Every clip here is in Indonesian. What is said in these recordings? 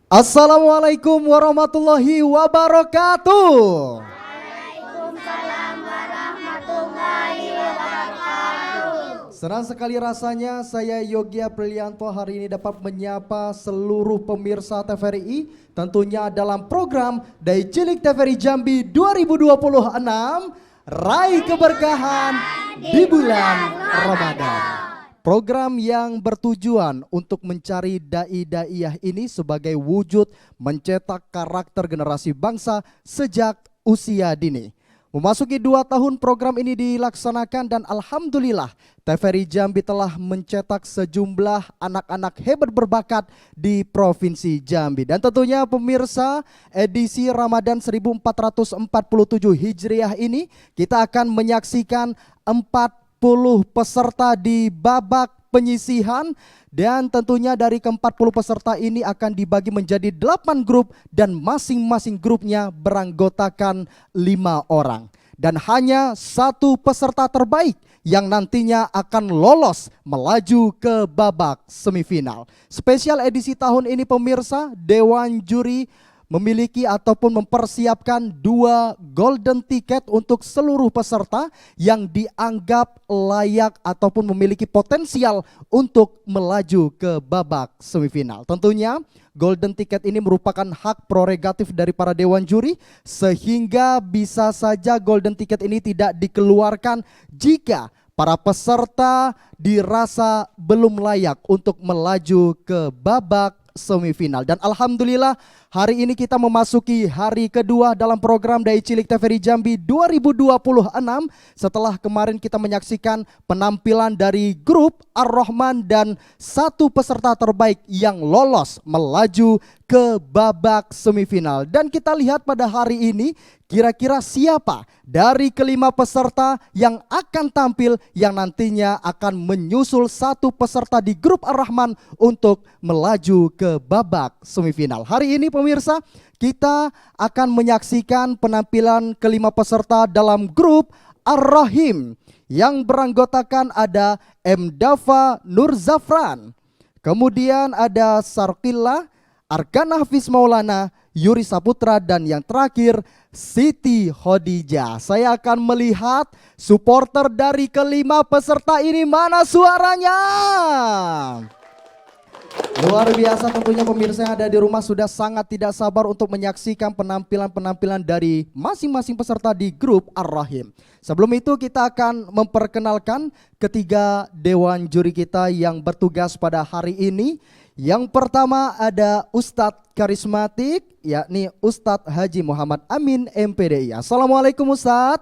Assalamualaikum warahmatullahi wabarakatuh. Waalaikumsalam warahmatullahi wabarakatuh. Senang sekali rasanya saya Yogi Aprilianto hari ini dapat menyapa seluruh pemirsa TVRI tentunya dalam program Dai Cilik TVRI Jambi 2026 Raih Keberkahan di bulan Ramadan. Program yang bertujuan untuk mencari dai-daiyah ini sebagai wujud mencetak karakter generasi bangsa sejak usia dini. Memasuki 2 tahun program ini dilaksanakan dan alhamdulillah TVRI Jambi telah mencetak sejumlah anak-anak hebat berbakat di Provinsi Jambi. Dan tentunya pemirsa edisi Ramadan 1447 Hijriah ini kita akan menyaksikan 40 peserta di babak penyisihan dan tentunya dari ke-40 peserta ini akan dibagi menjadi 8 grup dan masing-masing grupnya beranggotakan 5 orang. Dan hanya 1 peserta terbaik yang nantinya akan lolos melaju ke babak semifinal. Spesial edisi tahun ini pemirsa, Dewan Juri memiliki ataupun mempersiapkan 2 golden ticket untuk seluruh peserta yang dianggap layak ataupun memiliki potensial untuk melaju ke babak semifinal. Tentunya golden ticket ini merupakan hak prerogatif dari para dewan juri sehingga bisa saja golden ticket ini tidak dikeluarkan jika para peserta dirasa belum layak untuk melaju ke babak semifinal. Dan alhamdulillah hari ini kita memasuki hari kedua dalam program Dai Cilik TVRI Jambi 2026 setelah kemarin kita menyaksikan penampilan dari grup Ar-Rahman dan 1 peserta terbaik yang lolos melaju ke babak semifinal. Dan kita lihat pada hari ini kira-kira siapa dari ke-5 peserta yang akan tampil yang nantinya akan menyusul 1 peserta di grup Ar-Rahman untuk melaju ke babak semifinal. Hari ini pemirsa kita akan menyaksikan penampilan ke-5 peserta dalam grup Ar-Rahim yang beranggotakan ada M. Dafa Nur Zafran, kemudian ada Sarkillah, Arkana Hafiz Maulana, Yuri Saputra, dan yang terakhir Siti Khadijah. Saya akan melihat supporter dari ke-5 peserta ini, mana suaranya? Luar biasa tentunya pemirsa yang ada di rumah sudah sangat tidak sabar untuk menyaksikan penampilan-penampilan dari masing-masing peserta di grup Ar-Rahim. Sebelum itu kita akan memperkenalkan ketiga dewan juri kita yang bertugas pada hari ini. Yang pertama ada Ustadz karismatik, yakni Ustadz Haji Muhammad Amin MPDI. Assalamualaikum Ustadz.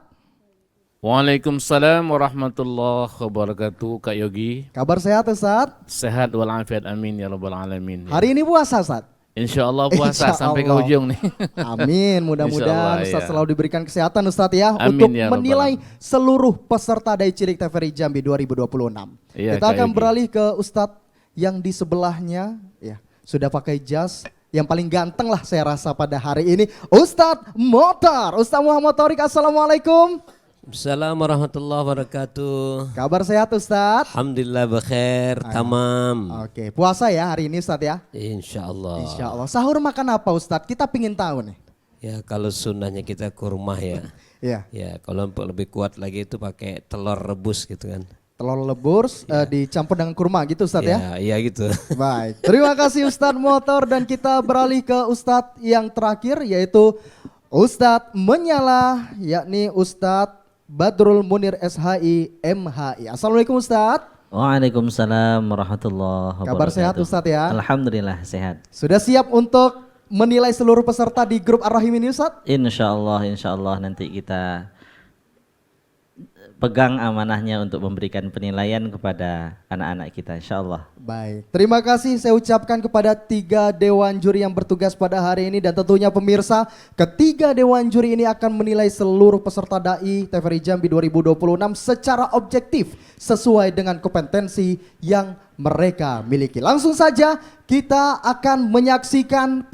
Waalaikumsalam warahmatullahi wabarakatuh. Kak Yogi, Kabar sehat Ustadz? sehat walafiat, amin ya rabbal alamin. Hari ini puasa Ustadz? Insyaallah puasa Insya sampai ke Allah. ujung nih. Amin, mudah-mudahan Insyaallah, Ustadz ya. selalu diberikan kesehatan Ustadz ya Amin, untuk ya Rabbal menilai Alamin. seluruh peserta Dai Cilik TVRI Jambi 2026. Iya, Kita Kak akan Yogi. beralih ke Ustadz yang di sebelahnya ya, sudah pakai jas yang paling ganteng lah saya rasa pada hari ini, Ustadz Motor, Ustadz Muhammad Thorik. Assalamualaikum. Assalamualaikum warahmatullahi wabarakatuh. Kabar sehat Ustadz? Alhamdulillah bekhair, tamam. Oke, puasa ya hari ini Ustadz ya? Insyaallah. Insya Allah. Sahur makan apa Ustadz? Kita pingin tahu nih. Ya kalau sunnahnya kita kurma ya. Ya, Ya kalau untuk lebih kuat lagi itu pakai telur rebus gitu kan. telur lebur dicampur dengan kurma gitu Ustadz ya? Iya gitu. Baik, terima kasih Ustadz Motor dan kita beralih ke Ustadz yang terakhir yaitu Ustadz Menyala, yakni Ustadz Badrul Munir SHI MHI. Assalamualaikum Ustadz. Waalaikumsalam warahmatullahi wabarakatuh. Kabar sehat Ustadz ya? Alhamdulillah sehat. Sudah siap untuk menilai seluruh peserta di grup Ar-Rahim ini Ustadz? Insya Allah nanti kita pegang amanahnya untuk memberikan penilaian kepada anak-anak kita, insya Allah. Baik, terima kasih saya ucapkan kepada 3 dewan juri yang bertugas pada hari ini. Dan tentunya pemirsa, ketiga dewan juri ini akan menilai seluruh peserta Dai TVRI Jambi 2026 secara objektif sesuai dengan kompetensi yang mereka miliki. Langsung saja kita akan menyaksikan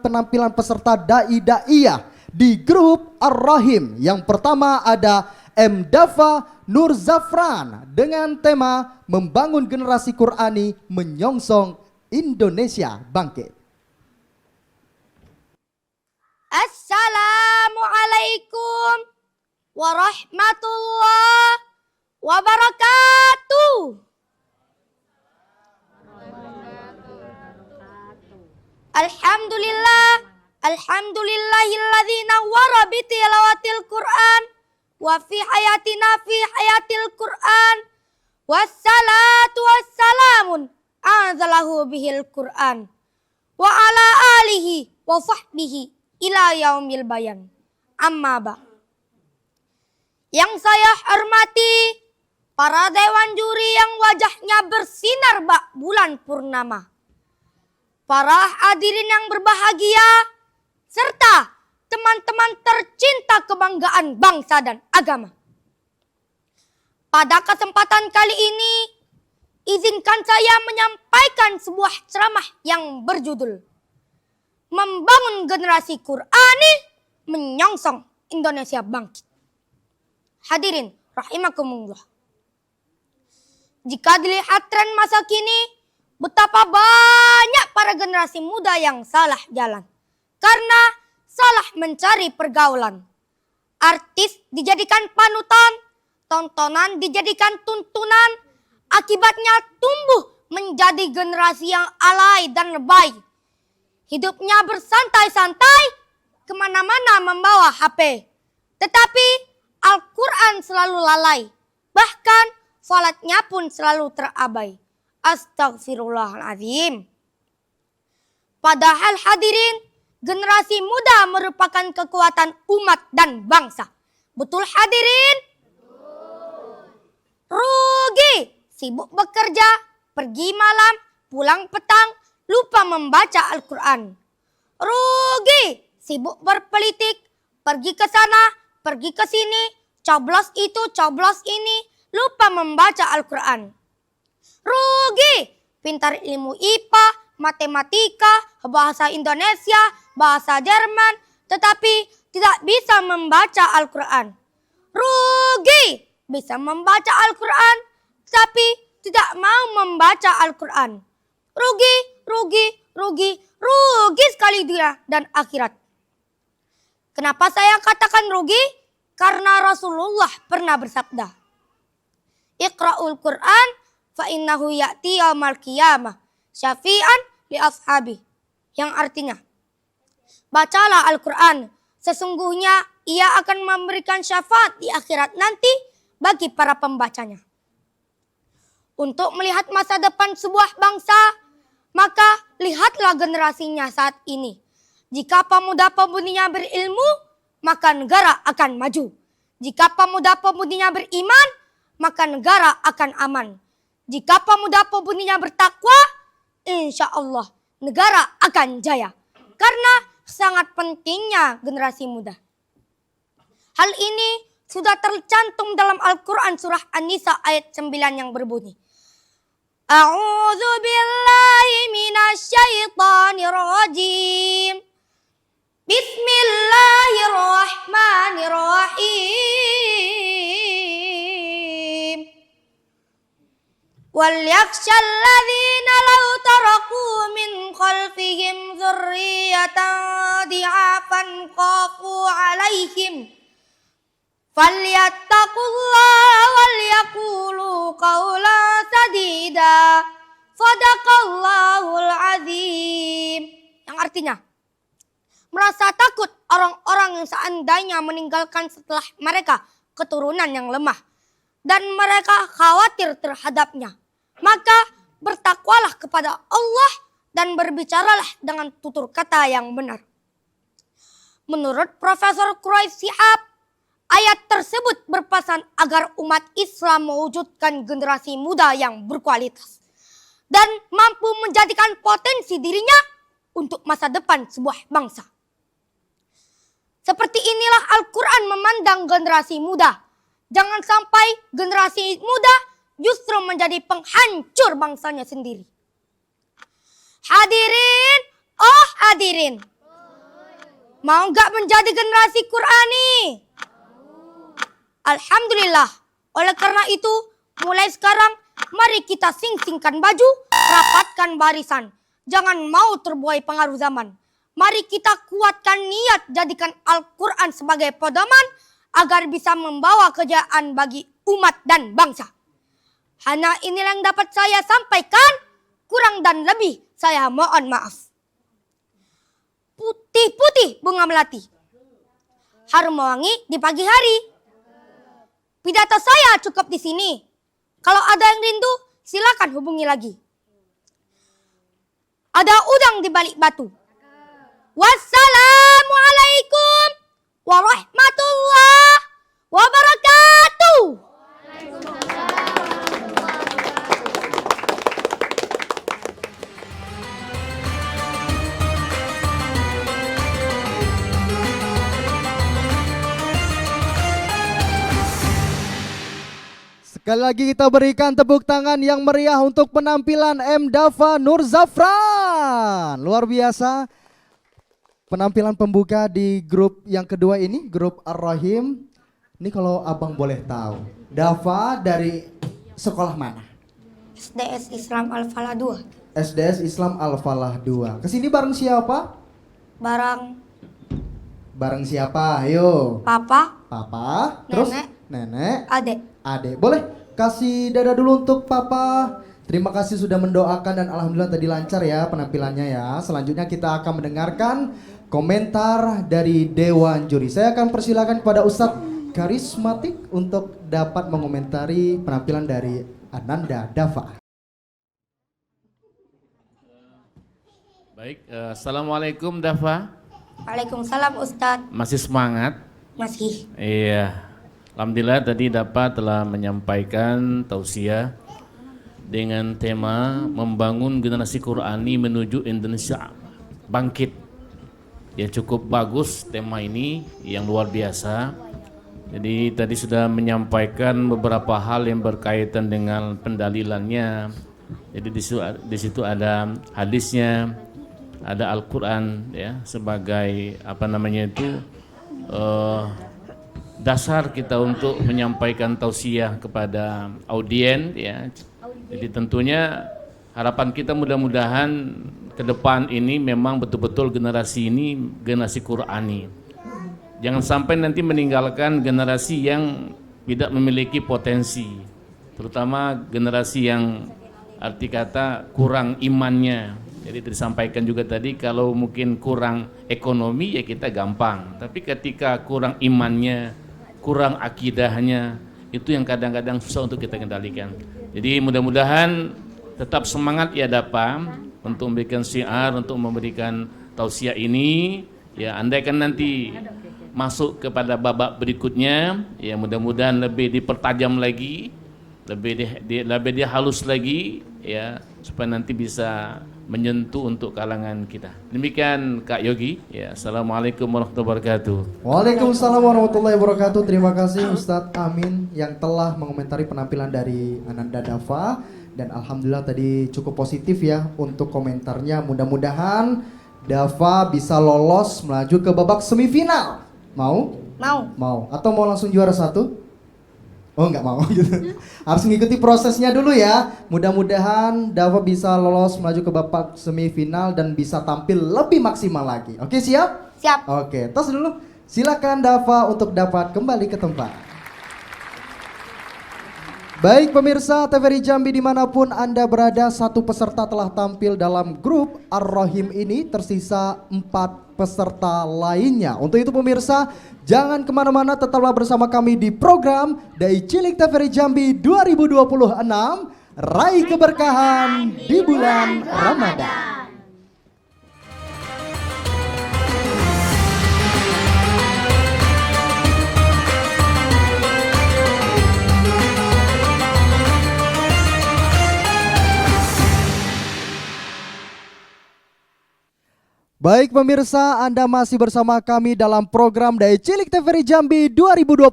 penampilan peserta Dai-Daiyah di grup Ar-Rahim. Yang pertama ada M. Dafa Nur Zafran dengan tema Membangun Generasi Qurani Menyongsong Indonesia Bangkit. Assalamualaikum warahmatullahi wabarakatuh. Alhamdulillahilladzi nawwara bi tilawatil Qur'an wa fi hayatil Qur'an wassalatu wassalamun anzalahu bihil Qur'an wa ala alihi wa sahbihi ila yaumil bayan. Amma ba. Yang saya hormati para dewan juri yang wajahnya bersinar bak bulan purnama, para hadirin yang berbahagia, serta teman-teman tercinta kebanggaan bangsa dan agama. Pada kesempatan kali ini, izinkan saya menyampaikan sebuah ceramah yang berjudul Membangun Generasi Qur'ani Menyongsong Indonesia Bangkit. Hadirin rahimakumullah. Jika dilihat tren masa kini, betapa banyak para generasi muda yang salah jalan karena salah mencari pergaulan. Artis dijadikan panutan, tontonan dijadikan tuntunan, akibatnya tumbuh menjadi generasi yang alay dan lebay. Hidupnya bersantai-santai, kemana-mana membawa HP. Tetapi Al-Quran selalu lalai, bahkan salatnya pun selalu terabai. Astagfirullahaladzim. Padahal hadirin, generasi muda merupakan kekuatan umat dan bangsa. Betul hadirin? Rugi, sibuk bekerja, pergi malam, pulang petang, lupa membaca Al-Quran. Rugi, sibuk berpolitik, pergi ke sana, pergi ke sini, coblos itu, coblos ini, lupa membaca Al-Quran. Rugi, pintar ilmu IPA, matematika, bahasa Indonesia, bahasa Jerman, tetapi tidak bisa membaca Al-Quran. Rugi, bisa membaca Al-Quran, tapi tidak mau membaca Al-Quran. Rugi, rugi, rugi, rugi sekali dunia dan akhirat. Kenapa saya katakan rugi? Karena Rasulullah pernah bersabda, Iqra'ul Qur'an fa innahu ya'ti yaumal qiyamah syafi'an li ashabi. Yang artinya, bacalah Al-Quran, sesungguhnya ia akan memberikan syafaat di akhirat nanti bagi para pembacanya. Untuk melihat masa depan sebuah bangsa, maka lihatlah generasinya saat ini. Jika pemuda-pemudinya berilmu, maka negara akan maju. Jika pemuda-pemudinya beriman, maka negara akan aman. Jika pemuda-pemudinya bertakwa, insya Allah negara akan jaya. Karena sangat pentingnya generasi muda. Hal ini sudah tercantum dalam Al-Quran surah An-Nisa ayat 9 yang berbunyi, A'udzu billahi minasyaitonir rajim. Bismillahirrahmanirrahim. Wal yakhshal ladzina law taraku min khalfihim dzurriyyatan di'afan khafu 'alaihim falyattaqullaha wal yaqulu qawlan sadida. Shadaqallahul azim. Yang artinya, merasa takut orang-orang yang seandainya meninggalkan setelah mereka keturunan yang lemah dan mereka khawatir terhadapnya, maka bertakwalah kepada Allah dan berbicaralah dengan tutur kata yang benar. Menurut Profesor Quraish Shihab, ayat tersebut berpesan agar umat Islam mewujudkan generasi muda yang berkualitas dan mampu menjadikan potensi dirinya untuk masa depan sebuah bangsa. Seperti inilah Al-Quran memandang generasi muda. Jangan sampai generasi muda justru menjadi penghancur bangsanya sendiri. Hadirin, oh hadirin, mau gak menjadi generasi Qur'ani? Alhamdulillah. Oleh karena itu, mulai sekarang mari kita sing-singkan baju, rapatkan barisan. Jangan mau terbuai pengaruh zaman. Mari kita kuatkan niat, jadikan Al-Quran sebagai pedoman agar bisa membawa kejayaan bagi umat dan bangsa. Hanya inilah yang dapat saya sampaikan, kurang dan lebih saya mohon maaf. Putih-putih bunga melati, harum wangi di pagi hari. Pidato saya cukup di sini. Kalau ada yang rindu, silakan hubungi lagi. Ada udang di balik batu. Wassalamualaikum warahmatullahi wabarakatuh. Sekali lagi kita berikan tepuk tangan yang meriah untuk penampilan M. Dava Nur Zafran. Luar biasa. Penampilan pembuka di grup yang kedua ini, grup Ar-Rahim. Ini kalau abang boleh tahu, Dava dari sekolah mana? SDS Islam Al-Falah 2. SDS Islam Al-Falah 2. Kesini bareng siapa? Bareng siapa? Ayo. Papa, Papa, terus nenek, adek. Adek. Boleh kasih dada dulu untuk Papa. Terima kasih sudah mendoakan dan alhamdulillah tadi lancar ya penampilannya ya. Selanjutnya kita akan mendengarkan komentar dari Dewan Juri. Saya akan persilakan kepada Ustadz Karismatik untuk dapat mengomentari penampilan dari Ananda Dava. Baik, Assalamualaikum Dava. Waalaikumsalam Ustadz. Masih semangat? Masih. Iya. Alhamdulillah tadi Dava telah menyampaikan tausiah dengan tema membangun generasi Qurani menuju Indonesia bangkit. Ya cukup bagus tema ini yang luar biasa. Jadi tadi sudah menyampaikan beberapa hal yang berkaitan dengan pendalilannya. Jadi di situ ada hadisnya, ada Al-Quran ya sebagai dasar kita untuk menyampaikan tausiah kepada audien ya. Jadi tentunya harapan kita mudah-mudahan ke depan ini memang betul-betul generasi ini generasi Qurani. Jangan sampai nanti meninggalkan generasi yang tidak memiliki potensi, terutama generasi yang arti kata kurang imannya. Jadi disampaikan juga tadi kalau mungkin kurang ekonomi ya kita gampang, tapi ketika kurang imannya, kurang akidahnya, itu yang kadang-kadang susah untuk kita kendalikan. Jadi mudah-mudahan tetap semangat ya Dapa untuk memberikan syiar, untuk memberikan tausiah ini. Ya andaikan nanti masuk kepada babak berikutnya, ya mudah-mudahan lebih dipertajam lagi, lebih dihalus lagi, ya supaya nanti bisa menyentuh untuk kalangan kita. Demikian Kak Yogi. Ya, Assalamualaikum warahmatullahi wabarakatuh. Waalaikumsalam warahmatullahi wabarakatuh. Terima kasih Ustadz Amin yang telah mengomentari penampilan dari Ananda Dava. Dan alhamdulillah tadi cukup positif ya untuk komentarnya. Mudah-mudahan Dava bisa lolos melaju ke babak semifinal. Mau? Mau. Atau mau langsung juara satu? Oh nggak mau gitu. Harus mengikuti prosesnya dulu ya. Mudah-mudahan Dava bisa lolos melaju ke babak semifinal dan bisa tampil lebih maksimal lagi. Oke siap? Siap. Oke, tos dulu. Silakan Dava untuk dapat kembali ke tempat. Baik pemirsa TVRI Jambi dimanapun Anda berada, satu peserta telah tampil dalam grup Ar-Rahim ini, tersisa 4 peserta lainnya. Untuk itu pemirsa, jangan kemana-mana, tetaplah bersama kami di program Dai Cilik TVRI Jambi 2026, Raih Keberkahan di bulan Ramadan. Baik pemirsa, Anda masih bersama kami dalam program Dai Cilik TVRI Jambi 2026,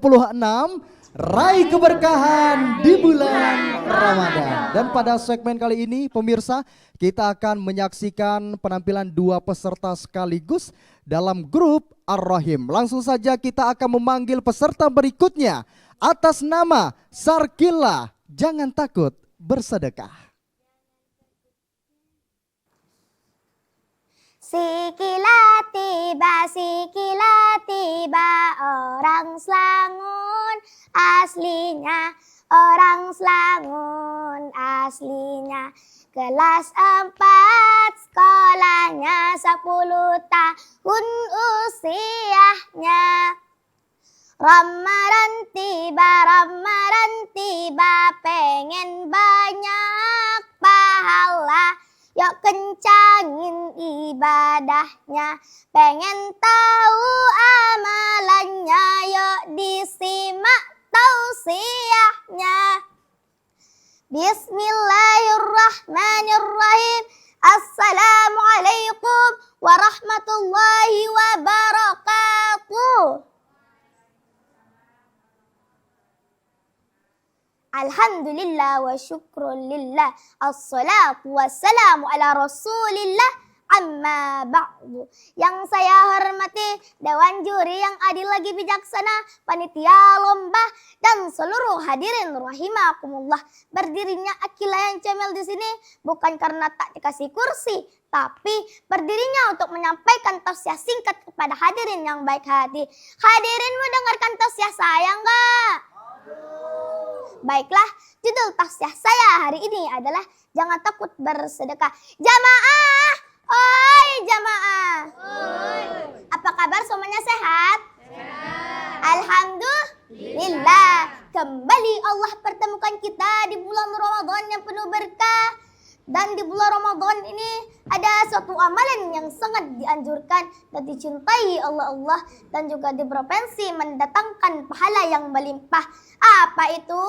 Raih Keberkahan di bulan Ramadan. Dan pada segmen kali ini pemirsa, kita akan menyaksikan penampilan 2 peserta sekaligus dalam grup Ar-Rahim. Langsung saja kita akan memanggil peserta berikutnya atas nama Sarkila. Jangan takut bersedekah. Sikilat aslinya, orang Slangun aslinya. Kelas 4 sekolahnya, 10 tahun usianya. Ramadan tiba, pengen banyak pahala. Yuk kencangin ibadahnya, pengen tahu amalannya. Yuk disimak tausiahnya. Bismillahirrahmanirrahim. Assalamualaikum warahmatullahi wabarakatuh. Alhamdulillah wa syukrulillah. Assalatu wassalamu ala rasulillah. Amma ba'du. Yang saya hormati Dewan Juri yang adil lagi bijaksana, panitia lomba, dan seluruh hadirin rahimakumullah. Berdirinya Akila yang Cemil di sini bukan karena tak dikasih kursi, tapi berdirinya untuk menyampaikan tausiah singkat kepada hadirin yang baik hati. Hadirin mau dengarkan tausiah saya enggak? Baiklah, judul tausiah saya hari ini adalah jangan takut bersedekah. Jamaah, oi jamaah. Apa kabar semuanya sehat? Alhamdulillah. Kembali Allah pertemukan kita di bulan Ramadan yang penuh berkah. Dan di bulan Ramadan ini ada suatu amalan yang sangat dianjurkan dan dicintai Allah dan juga berpotensi mendatangkan pahala yang melimpah. Apa itu?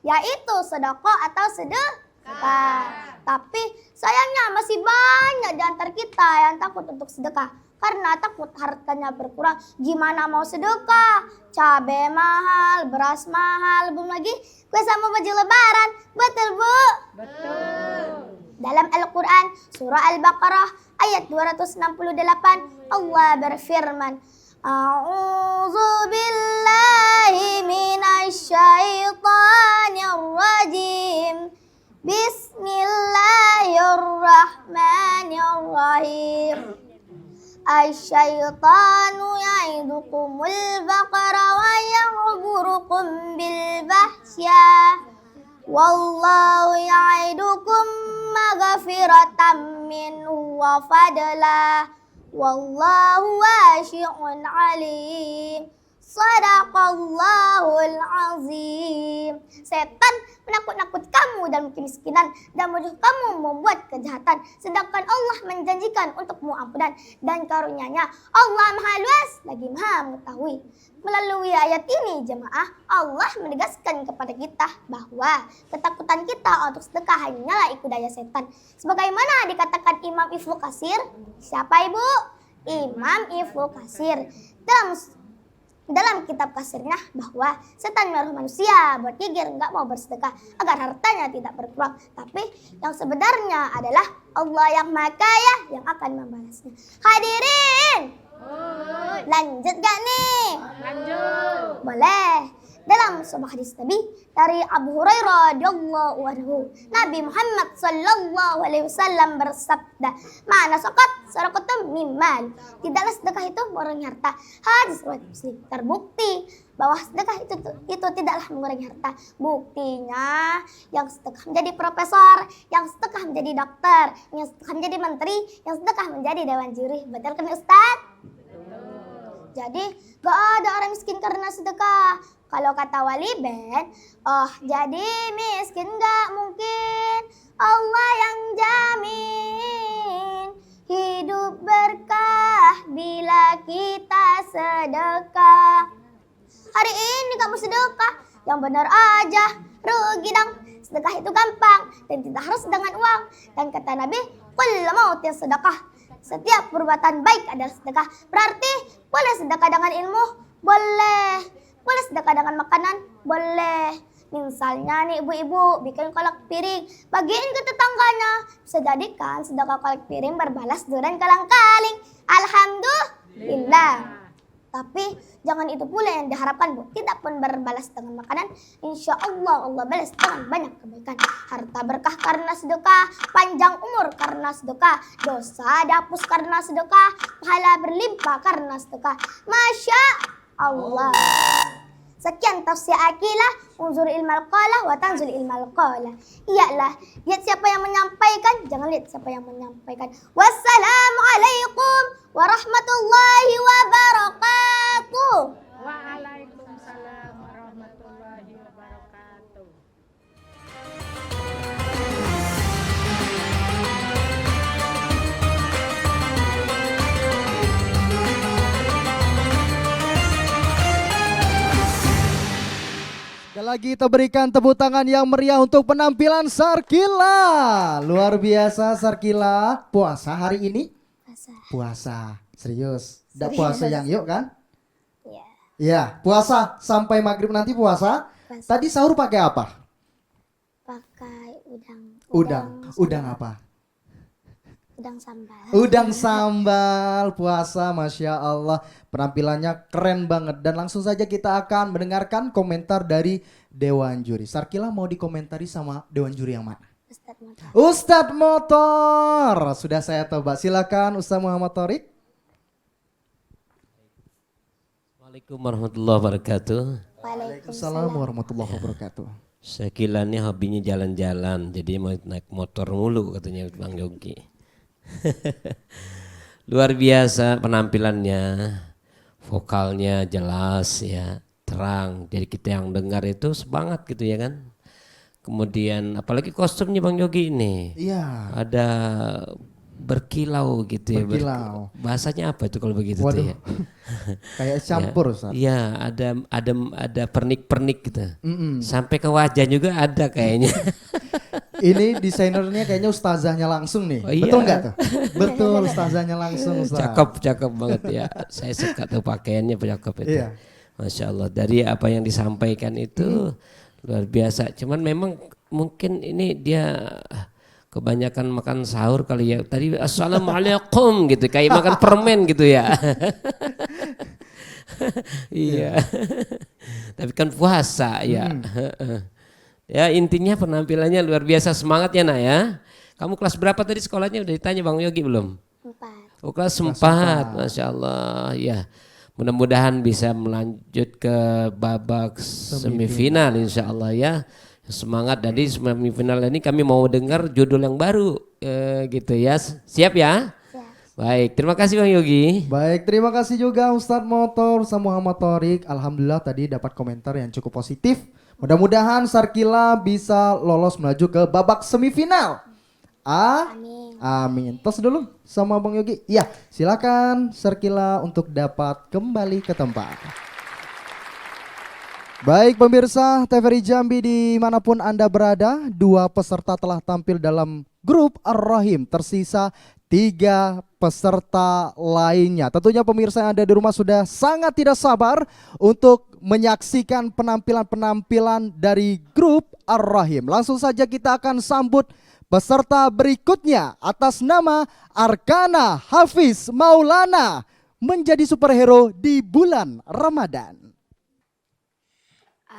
Yaitu sedekah atau sedekah. Tapi sayangnya masih banyak di antara kita yang takut untuk sedekah karena takut hartanya berkurang. Gimana mau sedekah? Cabai mahal, beras mahal, belum lagi kue sama baju lebaran. Betul, Bu? Betul. Dalam Al-Quran, surah Al-Baqarah, ayat 268, Allah berfirman, A'udzu billahi minasyaitonir rajim. Bismillahirrahmanirrahim. Asyaitanu ya'idukumul baqara wa ya'murukum bil fahsya. Wallahu ya'idukum maghfiratan minhu wa fadla. Wallahu wasi'un alim. Sadaqallahul azim. Setan menakut-nakut kamu dalam kemiskinan dan menyuruh kamu membuat kejahatan, sedangkan Allah menjanjikan untukmu ampunan dan karunia-Nya. Allah Maha Luas lagi Maha mengetahui. Melalui ayat ini jemaah, Allah menegaskan kepada kita bahwa ketakutan kita untuk sedekah hanyalah ikut daya setan. Sebagaimana dikatakan Imam Ibnu Katsir. Siapa Ibu? Imam Ibnu Katsir. Dalam kitab kasirnya bahwa setan menyuruh manusia buat gigir nggak mau bersedekah agar hartanya tidak berkurang, tapi yang sebenarnya adalah Allah yang Maha Kaya yang akan membalasnya. Hadirin, lanjut gak nih? Lanjut. Boleh. Dalam sebuah hadis Nabi dari Abu Hurairah radhiyallahu anhu, Nabi Muhammad sallallahu alaihi wasallam bersabda, "Mana sokat sedekah mimmal." Tidaklah sedekah itu mengurangi harta. Hadis riwayat Muslim. Terbukti bahwa sedekah itu tidaklah mengurangi harta. Buktinya yang sedekah menjadi profesor, yang sedekah menjadi dokter, yang sedekah menjadi menteri, yang sedekah menjadi dewan juri. Betul kan Ustaz? Jadi gak ada orang miskin karena sedekah. Kalau kata Wali Ben, jadi miskin gak mungkin. Allah yang jamin hidup berkah bila kita sedekah. Hari ini kamu sedekah, yang benar aja, rugi dong. Sedekah itu gampang dan tidak harus dengan uang. Dan kata Nabi, kullu mautin sedekah. Setiap perbuatan baik adalah sedekah. Berarti boleh sedekah dengan ilmu? Boleh. Boleh sedekah dengan makanan? Boleh. Misalnya nih ibu-ibu bikin kolak piring, bagiin ke tetangganya. Bisa jadikan sedekah kolak piring berbalas durian kalang-kaling. Alhamdulillah. Tapi jangan itu pula yang diharapkan, Bu. Tidak pun berbalas dengan makanan, insya Allah Allah balas dengan banyak kebaikan. Harta berkah karena sedekah, panjang umur karena sedekah, dosa dihapus karena sedekah, pahala berlimpah karena sedekah. Masya Allah. Sekian tafsir Aqilah, unzur ilmal qalah wa tanzul ilmal qalah. Iyalah, lihat siapa yang menyampaikan, jangan lihat siapa yang menyampaikan. Wassalamualaikum warahmatullahi wabarakatuh. Waalaikumsalam warahmatullahi wabarakatuh. Sekali lagi kita berikan tepuk tangan yang meriah untuk penampilan Sarkila. Luar biasa Sarkila. Puasa hari ini? Puasa. Serius. Nggak puasa yang yuk kan? Iya. Iya, puasa sampai maghrib nanti puasa. Tadi sahur pakai apa? Pakai udang. Udang apa? Udang sambal. Udang sambal puasa, Masya Allah. Penampilannya keren banget. Dan langsung saja kita akan mendengarkan komentar dari Dewan Juri. Sarkila mau dikomentari sama Dewan Juri yang mana? Ustadz Motor. Ustadz Motor. Sudah saya tebak. Silakan Ustadz Muhammad Thorik. Assalamualaikum warahmatullahi wabarakatuh. Waalaikumsalam warahmatullahi wabarakatuh. Syakila ini hobinya jalan-jalan, jadi mau naik motor mulu katanya Bang Yogi. Luar biasa penampilannya, vokalnya jelas ya, terang. Jadi kita yang dengar itu semangat gitu ya kan. Kemudian apalagi kostumnya Bang Yogi ini. Iya. Ada berkilau gitu ya. Berkilau. Bahasanya apa itu kalau begitu Waduh. tuh ya? Kayak campur Ustadz. Iya, ada pernik-pernik gitu. Mm-mm. Sampai ke wajah juga ada kayaknya. Ini desainernya kayaknya ustazahnya langsung nih. Oh, iya. Betul nggak tuh? Betul, ustazahnya langsung Ustaz. Cakep banget ya. Saya suka tuh pakaiannya cakep itu. Iya. Masya Allah. Dari apa yang disampaikan itu luar biasa. Cuman memang mungkin ini dia kebanyakan makan sahur kali ya. Tadi assalamualaikum gitu, kayak makan permen gitu ya. Iya. Tapi kan puasa ya. Ya intinya penampilannya luar biasa, semangat ya nak ya. Kamu kelas berapa tadi sekolahnya, udah ditanya Bang Yogi belum? 4. Oh kelas 4, Masya Allah ya. Mudah-mudahan bisa melanjut ke babak semifinal insya Allah ya. Semangat. Dari semifinal ini kami mau dengar judul yang baru gitu ya. Siap ya? Siap. Baik, terima kasih Bang Yogi. Baik, terima kasih juga Ustadz Motor sama Muhammad Thorik. Alhamdulillah tadi dapat komentar yang cukup positif. Mudah-mudahan Sarkila bisa lolos melaju ke babak semifinal. Amin. Amin. Tos dulu sama Bang Yogi. Iya, silakan Sarkila untuk dapat kembali ke tempat. Baik pemirsa TVRI Jambi dimanapun Anda berada, 2 peserta telah tampil dalam grup Ar-Rahim. Tersisa 3 peserta lainnya. Tentunya pemirsa yang ada di rumah sudah sangat tidak sabar untuk menyaksikan penampilan-penampilan dari grup Ar-Rahim. Langsung saja kita akan sambut peserta berikutnya atas nama Arkana Hafiz Maulana menjadi superhero di bulan Ramadan.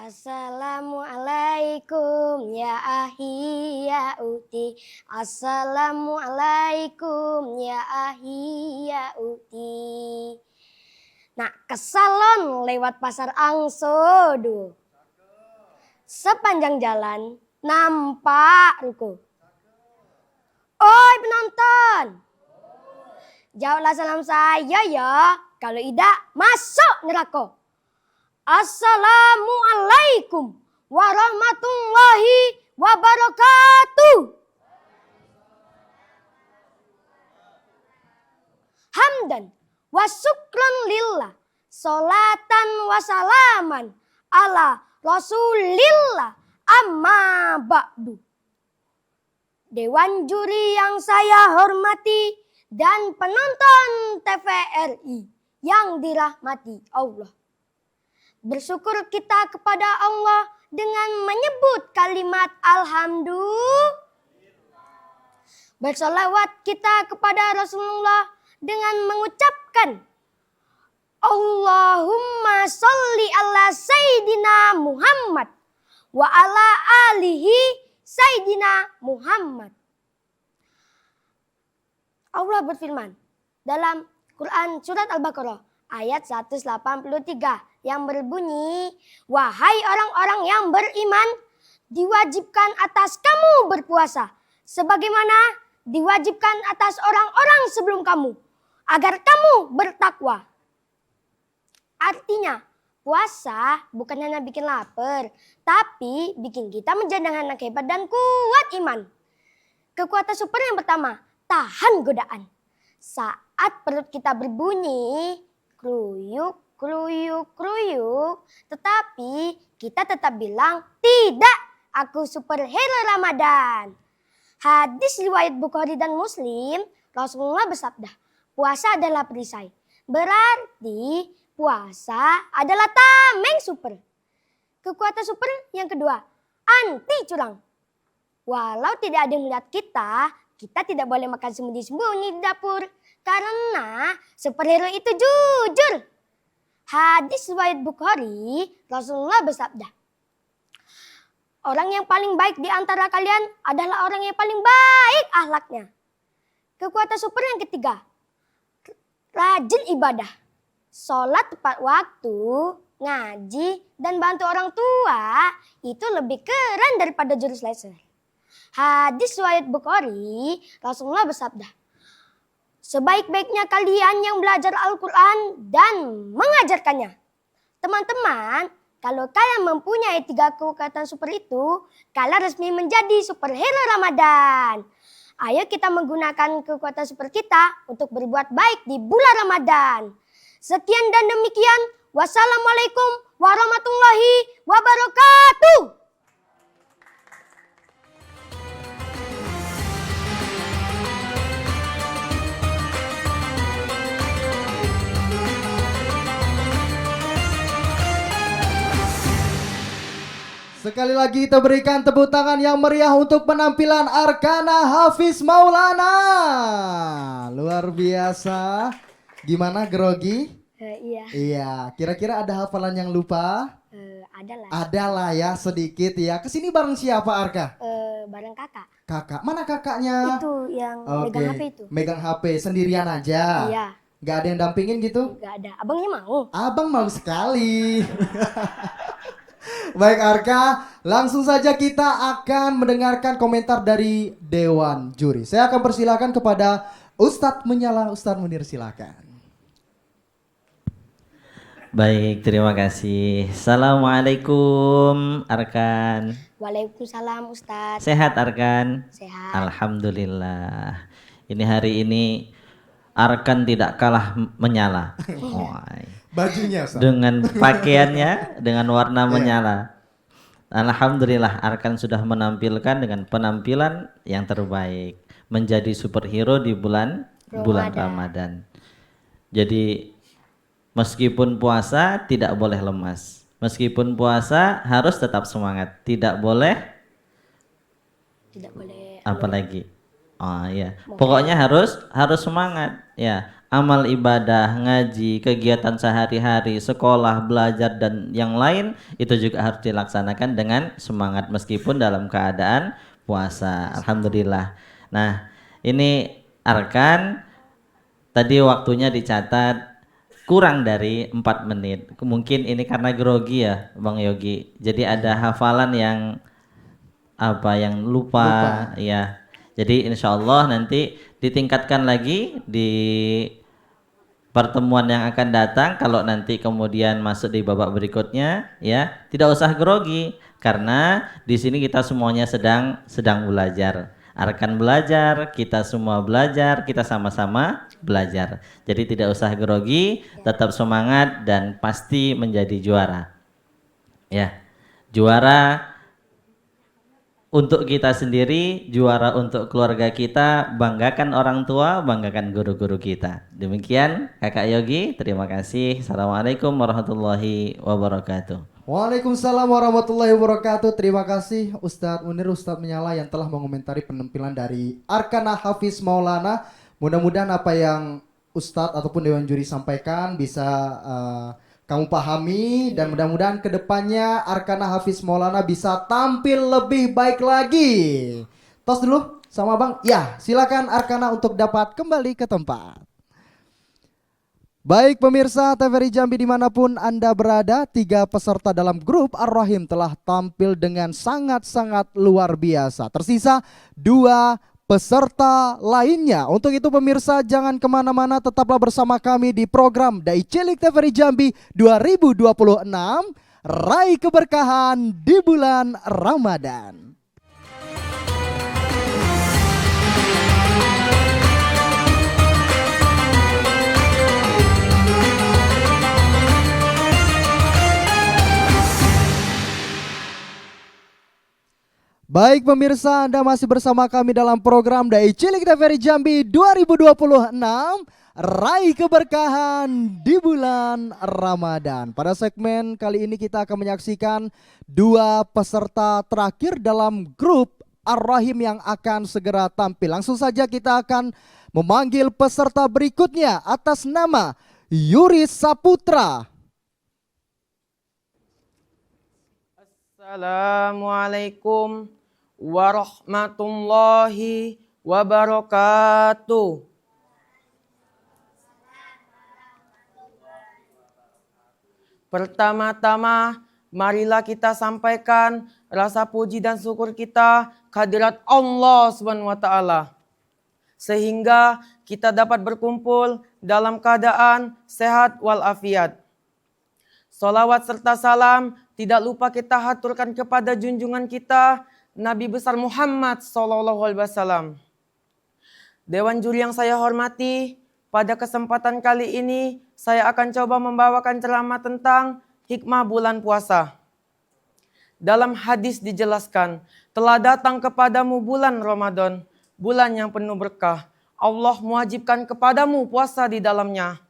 Assalamualaikum ya ahi ya uti. Assalamualaikum ya ahi ya uti. Nak ke salon lewat pasar Angsodo. Sepanjang jalan nampak ruko. Oi penonton. Jawablah salam saya ya. Kalau tidak masuk neraka. Assalamualaikum warahmatullahi wabarakatuh. Hamdan wa syukran lillah, solatan wa salaman ala rasulillah, amma ba'du. Dewan juri yang saya hormati dan penonton TVRI yang dirahmati Allah. Bersyukur kita kepada Allah dengan menyebut kalimat alhamdulillah. Bersolawat kita kepada Rasulullah dengan mengucapkan Allahumma sholli ala Sayyidina Muhammad wa ala alihi Sayyidina Muhammad. Allah berfirman dalam Quran surat Al-Baqarah ayat 183 yang berbunyi, wahai orang-orang yang beriman, diwajibkan atas kamu berpuasa sebagaimana diwajibkan atas orang-orang sebelum kamu agar kamu bertakwa. Artinya, puasa bukan hanya bikin lapar, tapi bikin kita menjadi anak hebat dan kuat iman. Kekuatan super yang pertama, tahan godaan. Saat perut kita berbunyi, kruyuk, kruyuk, kruyuk, tetapi kita tetap bilang, tidak, aku superhero Ramadan. Hadis riwayat Bukhari dan Muslim, Rasulullah bersabda, puasa adalah perisai. Berarti puasa adalah tameng super. Kekuatan super yang kedua, anti curang. Walau tidak ada yang melihat kita tidak boleh makan sembunyi-sembunyi di dapur. Karena superhero itu jujur. Hadis riwayat Bukhari, Rasulullah bersabda, orang yang paling baik di antara kalian adalah orang yang paling baik akhlaknya. Kekuatan super yang ketiga, rajin ibadah. Sholat tepat waktu, ngaji, dan bantu orang tua itu lebih keren daripada jurus laser. Hadis riwayat Bukhari, Rasulullah bersabda, sebaik-baiknya kalian yang belajar Al-Quran dan mengajarkannya. Teman-teman, kalau kalian mempunyai 3 kekuatan super itu, kalian resmi menjadi superhero Ramadan. Ayo kita menggunakan kekuatan super kita untuk berbuat baik di bulan Ramadan. Sekian dan demikian. Wassalamualaikum warahmatullahi wabarakatuh. Sekali lagi kita berikan tepuk tangan yang meriah untuk penampilan Arkana Hafiz Maulana. Luar biasa. Gimana grogi? Iya, Iya, kira-kira ada hafalan yang lupa? adalah Ada lah ya sedikit ya. Kesini bareng siapa Arka? bareng kakak. Kakak, mana kakaknya? Itu yang Oke, megang HP itu. megang HP sendirian aja. Iya, Gak ada yang dampingin gitu? gak ada. Abangnya mau. Abang mau sekali. Baik Arka, langsung saja kita akan mendengarkan komentar dari Dewan Juri. Saya akan persilakan kepada Ustadz Menyala. Ustadz Munir, silakan. Baik, terima kasih. Assalamualaikum Arkan. Waalaikumsalam Ustadz. Sehat Arkan? Sehat. Alhamdulillah. Ini hari ini Arkan tidak kalah menyala. Wah. Bajunya Ustadz. Dengan pakaiannya, dengan warna menyala. Alhamdulillah Arkan sudah menampilkan dengan penampilan yang terbaik, menjadi superhero di bulan Ramadan. Jadi meskipun puasa tidak boleh lemas. Meskipun puasa harus tetap semangat. Tidak boleh apalagi. Oh iya. Pokoknya harus semangat ya. Amal ibadah, ngaji, kegiatan sehari-hari, sekolah, belajar dan yang lain itu juga harus dilaksanakan dengan semangat meskipun dalam keadaan puasa. Alhamdulillah. Nah, ini Arkan tadi waktunya dicatat kurang dari 4 menit. Mungkin ini karena grogi ya, Bang Yogi. Jadi ada hafalan yang lupa. Ya. Jadi insya Allah nanti ditingkatkan lagi di pertemuan yang akan datang. Kalau nanti kemudian masuk di babak berikutnya, ya tidak usah grogi karena di sini kita semuanya sedang belajar. Arkan belajar, kita semua belajar, kita sama-sama belajar. Jadi tidak usah grogi, tetap semangat dan pasti menjadi juara. Ya, juara untuk kita sendiri, juara untuk keluarga kita, banggakan orang tua, banggakan guru-guru kita. Demikian Kakak Yogi, terima kasih. Assalamualaikum warahmatullahi wabarakatuh. Waalaikumsalam warahmatullahi wabarakatuh. Terima kasih Ustadz Munir, Ustadz Menyala yang telah mengomentari penampilan dari Arkana Hafiz Maulana. Mudah-mudahan apa yang Ustadz ataupun Dewan Juri sampaikan bisa kamu pahami dan mudah-mudahan kedepannya Arkana Hafiz Maulana bisa tampil lebih baik lagi. Tos dulu sama Bang. Ya, silakan Arkana untuk dapat kembali ke tempat. Baik pemirsa TVRI Jambi dimanapun Anda berada, 3 peserta dalam grup Ar-Rahim telah tampil dengan sangat-sangat luar biasa. Tersisa 2 peserta lainnya. Untuk itu pemirsa jangan kemana-mana, tetaplah bersama kami di program Dai Cilik TVRI Jambi 2026, Raih Keberkahan di bulan Ramadan. Baik pemirsa, Anda masih bersama kami dalam program Dai Cilik TVRI Jambi 2026, Raih Keberkahan di bulan Ramadan. Pada segmen kali ini kita akan menyaksikan 2 peserta terakhir dalam grup Ar-Rahim yang akan segera tampil. Langsung saja kita akan memanggil peserta berikutnya atas nama Yuris Saputra. Assalamualaikum warahmatullahi wabarakatuh. Pertama-tama, marilah kita sampaikan rasa puji dan syukur kita kehadirat Allah Subhanahu wa taala, sehingga kita dapat berkumpul dalam keadaan sehat walafiat. Salawat serta salam tidak lupa kita haturkan kepada junjungan kita Nabi besar Muhammad SAW. Dewan juri yang saya hormati, pada kesempatan kali ini saya akan coba membawakan ceramah tentang hikmah bulan puasa. Dalam hadis dijelaskan, telah datang kepadamu bulan Ramadan, bulan yang penuh berkah. Allah mewajibkan kepadamu puasa di dalamnya.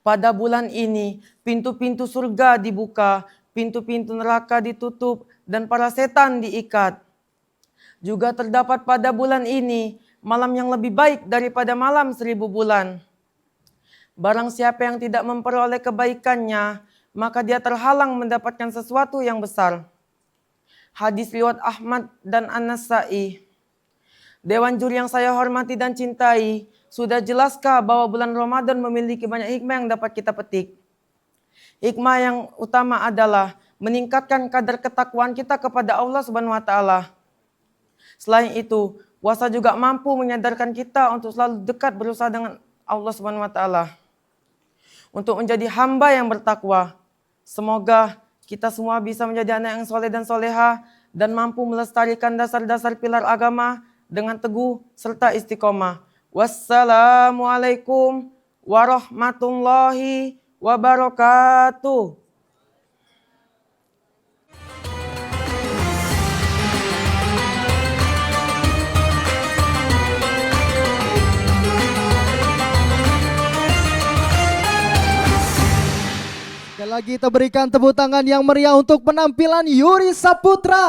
Pada bulan ini, pintu-pintu surga dibuka, pintu-pintu neraka ditutup, dan para setan diikat. Juga terdapat pada bulan ini, malam yang lebih baik daripada malam 1000 bulan. Barang siapa yang tidak memperoleh kebaikannya, maka dia terhalang mendapatkan sesuatu yang besar. Hadis riwayat Ahmad dan An-Nasa'i. Dewan juri yang saya hormati dan cintai, sudah jelaskah bahwa bulan Ramadan memiliki banyak hikmah yang dapat kita petik? Hikmah yang utama adalah meningkatkan kadar ketakwaan kita kepada Allah Subhanahu wa taala. Selain itu, puasa juga mampu menyadarkan kita untuk selalu dekat berusaha dengan Allah Subhanahu wa taala, untuk menjadi hamba yang bertakwa. Semoga kita semua bisa menjadi anak yang soleh dan soleha dan mampu melestarikan dasar-dasar pilar agama dengan teguh serta istiqomah. Wassalamualaikum warahmatullahi wabarakatuh. Sekali lagi kita berikan tepuk tangan yang meriah untuk penampilan Yuris Saputra.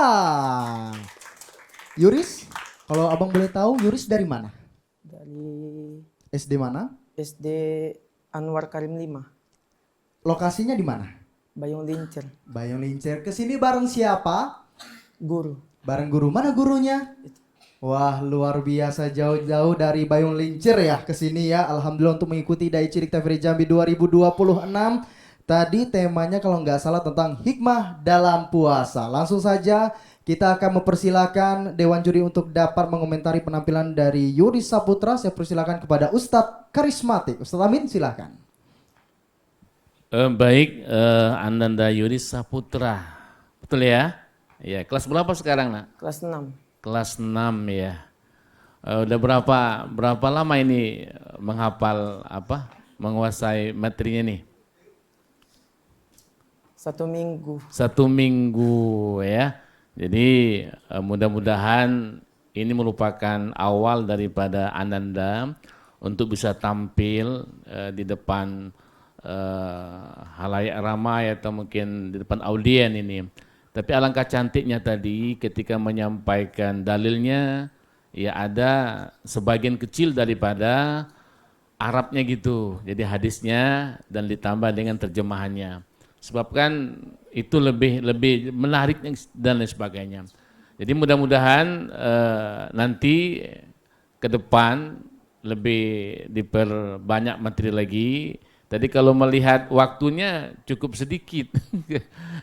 Yuris, kalau abang boleh tahu, Yuris dari mana? Dari SD mana? SD Anwar Karim 5, Lokasinya di mana? Bayung Lincir. Bayung Lincir. Kesini bareng siapa? Guru. Bareng guru. Mana gurunya? Wah, luar biasa, jauh-jauh dari Bayung Lincir ya kesini ya. Alhamdulillah untuk mengikuti Dai Cilik TVRI Jambi 2026. Tadi temanya kalau nggak salah tentang hikmah dalam puasa. Langsung saja kita akan mempersilahkan Dewan Juri untuk dapat mengomentari penampilan dari Yuris Saputra. Saya persilakan kepada Ustadz Karismatik. Ustadz Amin, silakan. Baik, Ananda Yuris Saputra, betul ya? Ya, kelas berapa sekarang nak? Kelas 6. Kelas 6 ya. Udah berapa lama ini menghafal menguasai materinya nih? 1 minggu. 1 minggu ya. Jadi mudah-mudahan ini merupakan awal daripada Ananda untuk bisa tampil di depan halayak ramai atau mungkin di depan audien ini. Tapi alangkah cantiknya tadi ketika menyampaikan dalilnya, ya ada sebagian kecil daripada Arabnya gitu. Jadi hadisnya dan ditambah dengan terjemahannya. Sebab kan itu lebih menarik dan lain sebagainya. Jadi mudah-mudahan nanti ke depan lebih diperbanyak materi lagi Tadi kalau melihat waktunya cukup sedikit,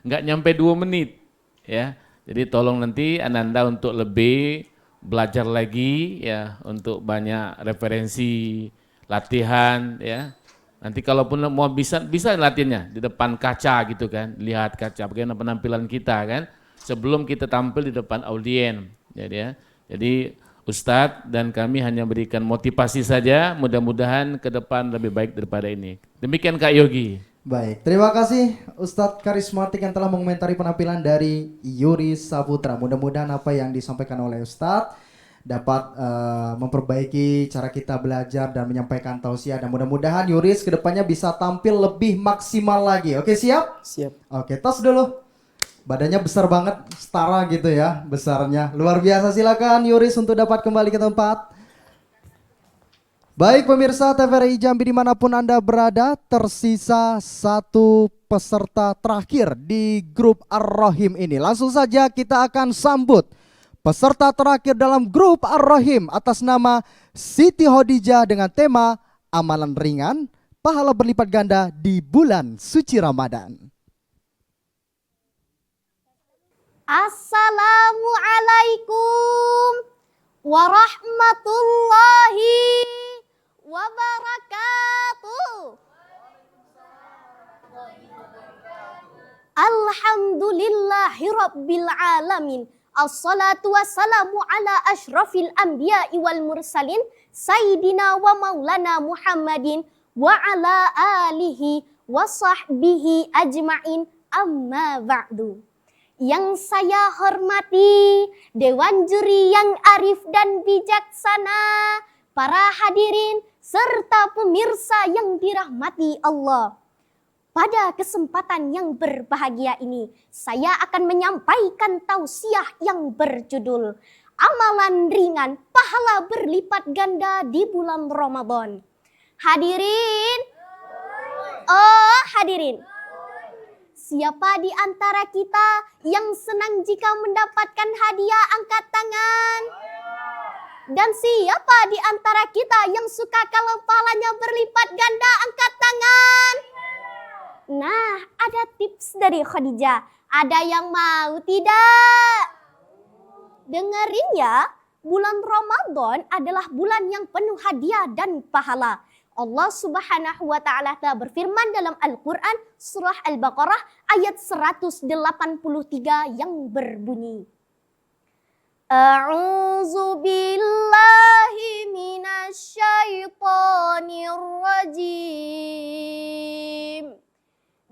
nggak nyampe 2 menit, ya. Jadi tolong nanti Ananda untuk lebih belajar lagi, ya, untuk banyak referensi latihan, ya. Nanti kalaupun mau bisa latihannya di depan kaca gitu kan, lihat kaca bagaimana penampilan kita kan, sebelum kita tampil di depan audien, ya. Jadi Ustadz dan kami hanya berikan motivasi saja, mudah-mudahan ke depan lebih baik daripada ini. Demikian Kak Yogi. Baik, terima kasih Ustadz karismatik yang telah mengomentari penampilan dari Yuris Saputra. Mudah-mudahan apa yang disampaikan oleh Ustadz dapat memperbaiki cara kita belajar dan menyampaikan tausiah. Dan mudah-mudahan Yuris kedepannya bisa tampil lebih maksimal lagi. Oke, siap? Siap. Oke, tos dulu. Badannya besar banget, setara gitu ya besarnya. Luar biasa, silakan Yuris untuk dapat kembali ke tempat. Baik pemirsa TVRI Jambi dimanapun Anda berada, tersisa 1 peserta terakhir di grup Ar-Rahim ini. Langsung saja kita akan sambut peserta terakhir dalam grup Ar-Rahim atas nama Siti Hodijah dengan tema Amalan Ringan, Pahala Berlipat Ganda di Bulan Suci Ramadan. Assalamualaikum warahmatullahi wabarakatuh. Alhamdulillahi rabbil alamin. Assalatu wassalamu ala ashrafil anbiya'i wal mursalin Sayyidina wa maulana Muhammadin wa ala alihi wa sahbihi ajma'in, amma ba'du. Yang saya hormati Dewan Juri yang arif dan bijaksana, para hadirin serta pemirsa yang dirahmati Allah. Pada kesempatan yang berbahagia ini, saya akan menyampaikan tausiah yang berjudul Amalan Ringan, Pahala Berlipat Ganda di Bulan Ramadan. Hadirin, oh hadirin, siapa di antara kita yang senang jika mendapatkan hadiah? Angkat tangan. Dan siapa di antara kita yang suka kalau pahalanya berlipat ganda? Angkat tangan. Nah, ada tips dari Khadijah. Ada yang mau tidak? Dengerin ya, bulan Ramadan adalah bulan yang penuh hadiah dan pahala. Allah Subhanahu wa taala telah berfirman dalam Al-Qur'an surah Al-Baqarah ayat 183 yang berbunyi, A'udzu billahi minasyaitonir rajim.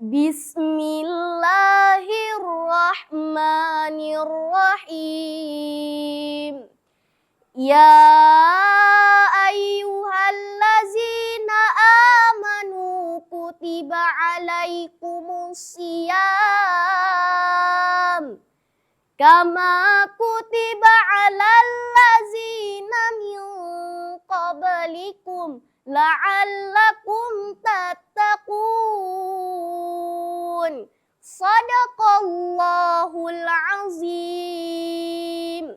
Bismillahirrahmanirrahim. Ya ayyuhallazina amanu kutiba alaikumusiyam kama kutiba alal ladzina min qablikum la'allakum tattaqun. Shadaqallahul azim.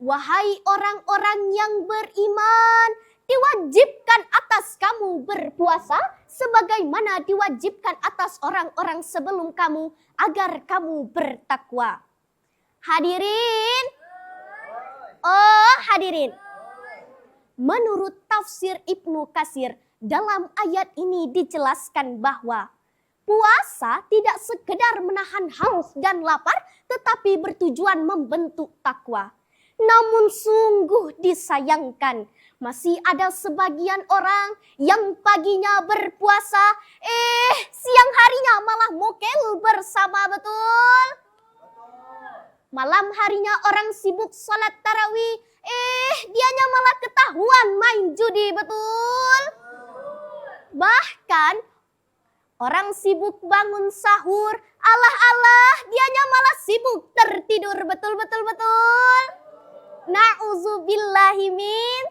Wahai orang-orang yang beriman, diwajibkan atas kamu berpuasa sebagaimana diwajibkan atas orang-orang sebelum kamu agar kamu bertakwa. Hadirin, oh hadirin, menurut tafsir Ibnu Katsir dalam ayat ini dijelaskan bahwa puasa tidak sekedar menahan haus dan lapar tetapi bertujuan membentuk takwa. Namun sungguh disayangkan, masih ada sebagian orang yang paginya berpuasa, siang harinya malah mokel bersama, betul? Malam harinya orang sibuk salat tarawih, dianya malah ketahuan main judi, betul? Bahkan orang sibuk bangun sahur, alah-alah dianya malah sibuk tertidur, betul? Na'udzubillahi min.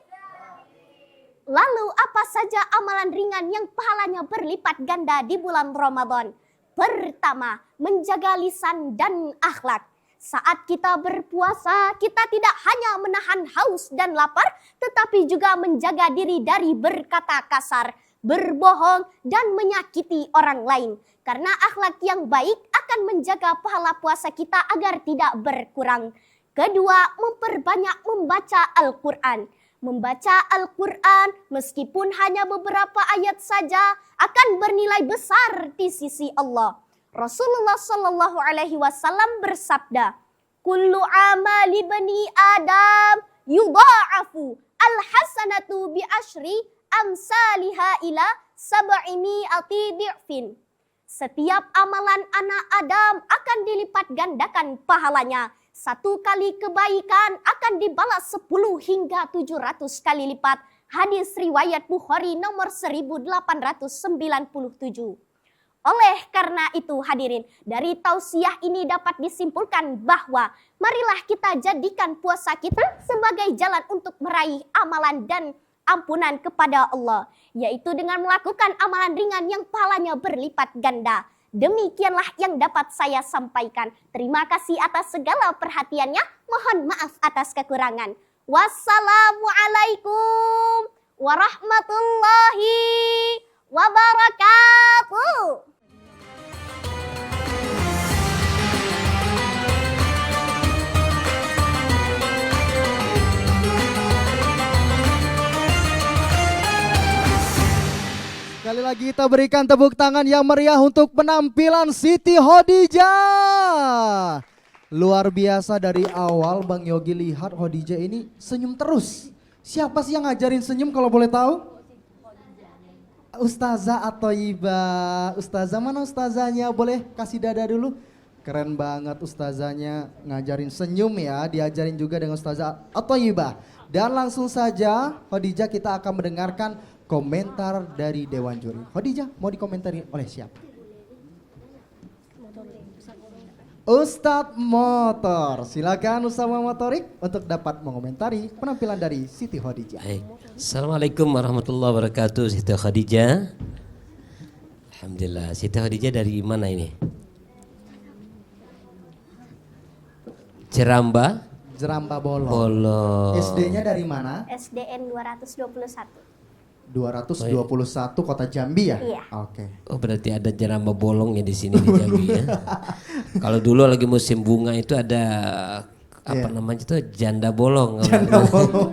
Lalu apa saja amalan ringan yang pahalanya berlipat ganda di bulan Ramadan? Pertama, menjaga lisan dan akhlak. Saat kita berpuasa, kita tidak hanya menahan haus dan lapar, tetapi juga menjaga diri dari berkata kasar, berbohong, dan menyakiti orang lain. Karena akhlak yang baik akan menjaga pahala puasa kita agar tidak berkurang. Kedua, memperbanyak membaca Al-Quran. Membaca Al-Quran meskipun hanya beberapa ayat saja akan bernilai besar di sisi Allah. Rasulullah Shallallahu Alaihi Wasallam bersabda, "Kullu amali bani Adam yudha'afu al-hasanatu bi asyri amsalihha ila sab'imi'ati di'fin." Setiap amalan anak Adam akan dilipat gandakan pahalanya. Satu kali kebaikan akan dibalas 10 hingga 700 kali lipat. Hadis riwayat Bukhari nomor 1897. Oleh karena itu hadirin, dari tausiah ini dapat disimpulkan bahwa marilah kita jadikan puasa kita sebagai jalan untuk meraih amalan dan ampunan kepada Allah, yaitu dengan melakukan amalan ringan yang pahalanya berlipat ganda. Demikianlah yang dapat saya sampaikan. Terima kasih atas segala perhatiannya. Mohon maaf atas kekurangan. Wassalamualaikum warahmatullahi wabarakatuh. Sekali lagi kita berikan tepuk tangan yang meriah untuk penampilan Siti Khadijah. Luar biasa dari awal Bang Yogi lihat Khadijah ini senyum terus. Siapa sih yang ngajarin senyum kalau boleh tahu? Ustazah Atoyibah. Ustazah mana ustazahnya? Boleh kasih dada dulu. Keren banget ustazahnya ngajarin senyum ya. Diajarin juga dengan Ustazah Atoyibah. Dan langsung saja Khadijah kita akan mendengarkan komentar dari Dewan Juri. Khadijah mau dikomentari oleh siapa? Ustadz Motor. Silakan Ustadz Motorik untuk dapat mengomentari penampilan dari Siti Khadijah. Baik. Assalamualaikum warahmatullahi wabarakatuh. Siti Khadijah. Alhamdulillah. Siti Khadijah dari mana ini? Jeramba? Jeramba Bolong. Bolong. SD-nya dari mana? SDN 221. 221 Kota Jambi ya? Iya. Oke. Oh berarti ada jeramba bolong ya di sini di Jambi ya. Kalau dulu lagi musim bunga itu ada apa namanya itu janda bolong. Janda bolong.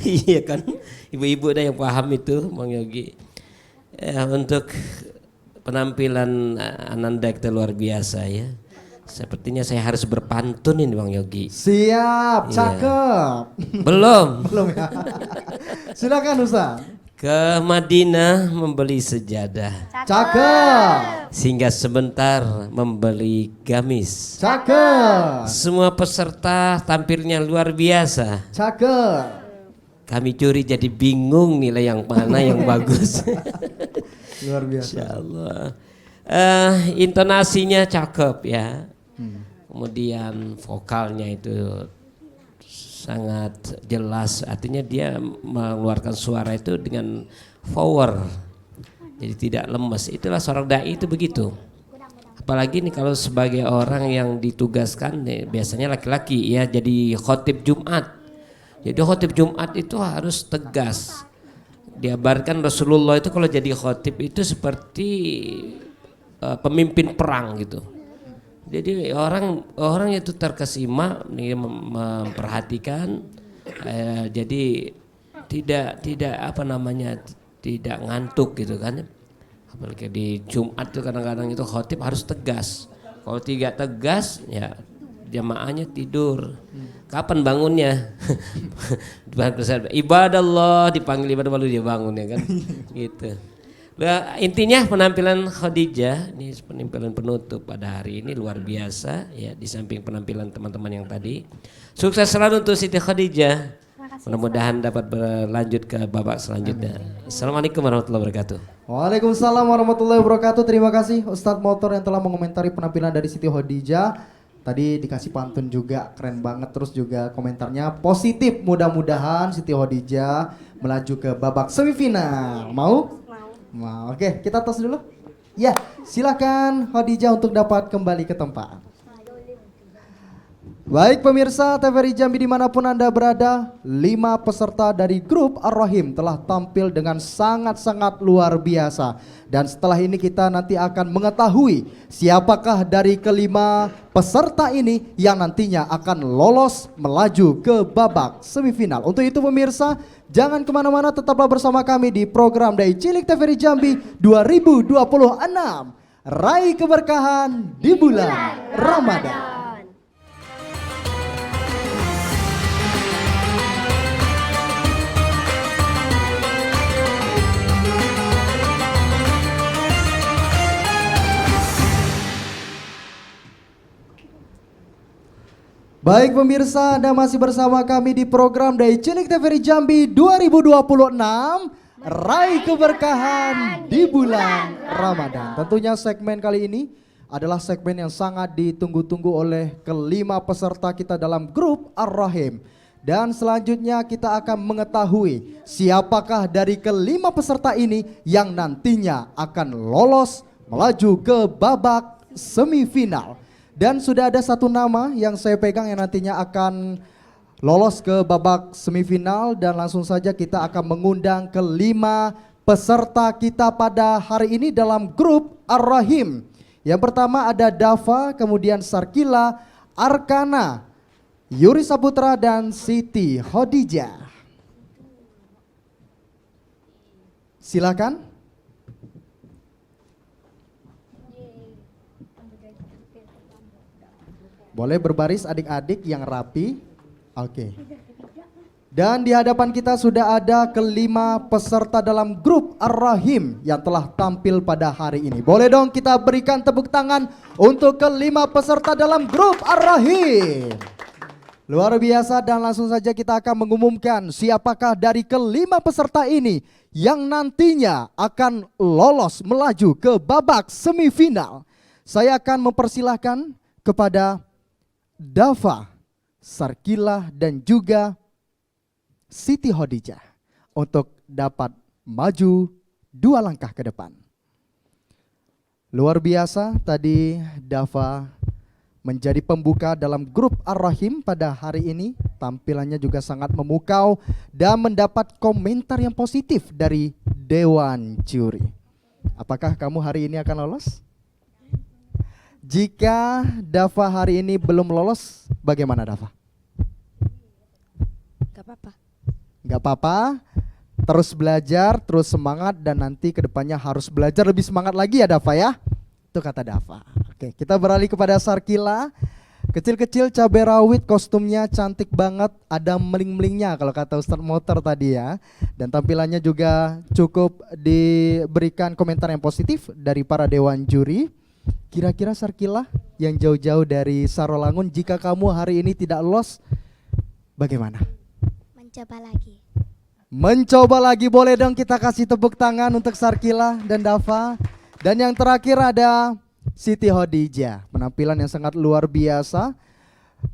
Iya kan, ibu-ibu ada yang paham itu Bang Yogi. Untuk penampilan Ananda kita luar biasa ya. Sepertinya saya harus berpantun ini Bang Yogi. Siap, cakep. Belum. Belum ya. Silakan Ustaz. Ke Madinah membeli sejadah. Cakep. Sehingga sebentar membeli gamis. Cakep. Semua peserta tampilnya luar biasa. Cakep. Kami curi jadi bingung nilai yang mana yang bagus. Luar biasa. Insyaallah. Intonasinya cakep ya. Kemudian vokalnya itu sangat jelas, artinya dia mengeluarkan suara itu dengan power, jadi tidak lemes. Itulah seorang dai itu begitu. Apalagi nih kalau sebagai orang yang ditugaskan biasanya laki-laki ya jadi khotib Jumat. Jadi khotib Jumat itu harus tegas. Diabarkan Rasulullah itu kalau jadi khotib itu seperti pemimpin perang gitu. Jadi orang itu terkesima nih memperhatikan, jadi tidak apa namanya tidak ngantuk gitu kan. Apalagi di Jumat tuh kadang-kadang itu khotib harus tegas. Kalau tidak tegas ya jamaahnya tidur. Kapan bangunnya? Ibadallah dipanggil ibadah baru dia bangun ya kan. Gitu. Nah, intinya penampilan Khadijah ini penampilan penutup pada hari ini luar biasa ya, di samping penampilan teman-teman yang tadi. Sukses selalu untuk Siti Khadijah. Mudah-mudahan dapat berlanjut ke babak selanjutnya. Assalamualaikum warahmatullahi wabarakatuh. Waalaikumsalam warahmatullahi wabarakatuh. Terima kasih Ustadz Motor yang telah mengomentari penampilan dari Siti Khadijah. Tadi dikasih pantun juga keren banget, terus juga komentarnya positif. Mudah-mudahan Siti Khadijah melaju ke babak semifinal. Mau? Mau. Oke, kita tos dulu. Ya, silakan Khadijah untuk dapat kembali ke tempat. Baik pemirsa TVRI Jambi dimanapun Anda berada, 5 peserta dari grup Ar-Rahim telah tampil dengan sangat-sangat luar biasa. Dan setelah ini kita nanti akan mengetahui siapakah dari kelima peserta ini yang nantinya akan lolos melaju ke babak semifinal. Untuk itu pemirsa, jangan kemana-mana, tetaplah bersama kami di program Dai Cilik TVRI Jambi 2026. Raih keberkahan di bulan Ramadan. Baik pemirsa, Anda masih bersama kami di program Dai Cilik TVRI Jambi 2026, Raih Keberkahan di bulan Ramadan. Tentunya segmen kali ini adalah segmen yang sangat ditunggu-tunggu oleh kelima peserta kita dalam grup Ar-Rahim. Dan selanjutnya kita akan mengetahui siapakah dari kelima peserta ini yang nantinya akan lolos melaju ke babak semifinal. Dan sudah ada satu nama yang saya pegang yang nantinya akan lolos ke babak semifinal, dan langsung saja kita akan mengundang kelima peserta kita pada hari ini dalam grup Ar-Rahim. Yang pertama ada Dava, kemudian Sarkila, Arkana, Yuri Saputra, dan Siti Khadijah. Silakan. Boleh berbaris adik-adik yang rapi. Oke. Dan di hadapan kita sudah ada kelima peserta dalam grup Ar-Rahim yang telah tampil pada hari ini. Boleh dong kita berikan tepuk tangan untuk kelima peserta dalam grup Ar-Rahim. Luar biasa, dan langsung saja kita akan mengumumkan siapakah dari kelima peserta ini yang nantinya akan lolos melaju ke babak semifinal. Saya akan mempersilahkan kepada Dava, Sarkila, dan juga Siti Khadijah untuk dapat maju 2 langkah ke depan. Luar biasa, tadi Dava menjadi pembuka dalam grup Ar-Rahim pada hari ini. Tampilannya juga sangat memukau dan mendapat komentar yang positif dari Dewan Juri. Apakah kamu hari ini akan lolos? Jika Dava hari ini belum lolos, bagaimana Dava? Gak apa-apa. Gak apa-apa, terus belajar, terus semangat, dan nanti kedepannya harus belajar lebih semangat lagi ya Dava ya. Itu kata Dava. Oke, kita beralih kepada Sarkila. Kecil-kecil cabai rawit, kostumnya cantik banget, ada meling-melingnya kalau kata Ustadz Motor tadi ya. Dan tampilannya juga cukup diberikan komentar yang positif dari para Dewan Juri. Kira-kira Sarkila yang jauh-jauh dari Sarolangun, jika kamu hari ini tidak lolos, bagaimana? Mencoba lagi. Mencoba lagi, boleh dong kita kasih tepuk tangan untuk Sarkila dan Dava. Dan yang terakhir ada Siti Khadijah, penampilan yang sangat luar biasa.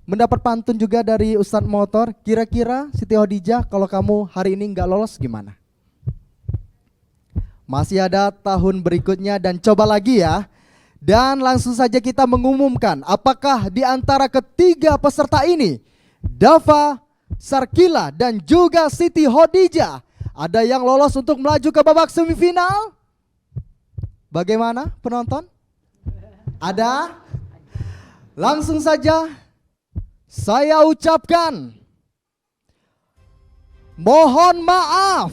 Mendapat pantun juga dari Ustadz Motor. Kira-kira Siti Khadijah, kalau kamu hari ini nggak lolos gimana? Masih ada tahun berikutnya dan coba lagi ya. Dan langsung saja kita mengumumkan apakah di antara ketiga peserta ini, Dava, Sarkila, dan juga Siti Khadijah, ada yang lolos untuk melaju ke babak semifinal? Bagaimana penonton? Ada? Langsung saja saya ucapkan mohon maaf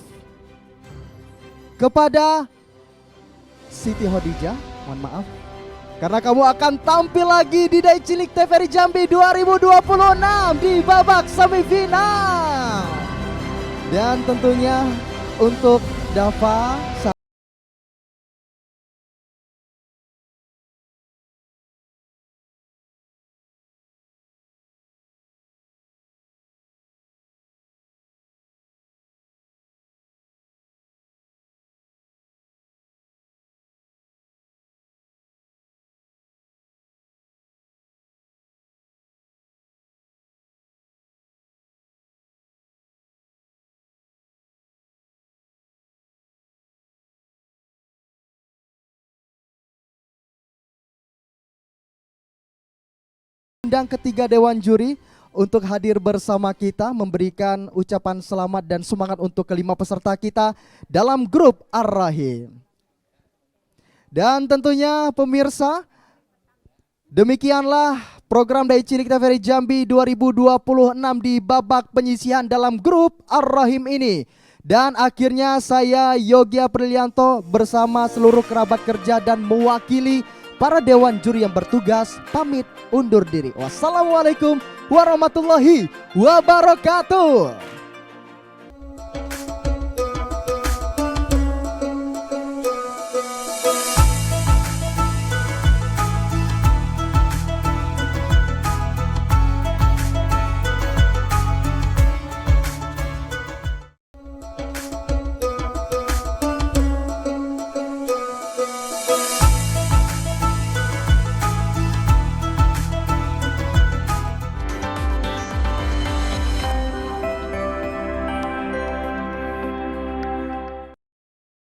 kepada Siti Khadijah, mohon maaf karena kamu akan tampil lagi di Dai Cilik TVRI Jambi 2026 di babak semifinal. Dan tentunya untuk Dava, mengundang ketiga dewan juri untuk hadir bersama kita, memberikan ucapan selamat dan semangat untuk kelima peserta kita dalam grup Ar-Rahim. Dan tentunya pemirsa, demikianlah program Dai Cilik TVRI Jambi 2026 di babak penyisihan dalam grup Ar-Rahim ini. Dan akhirnya saya Yogi Aprilianto bersama seluruh kerabat kerja dan mewakili para dewan juri yang bertugas pamit undur diri. Wassalamualaikum warahmatullahi wabarakatuh.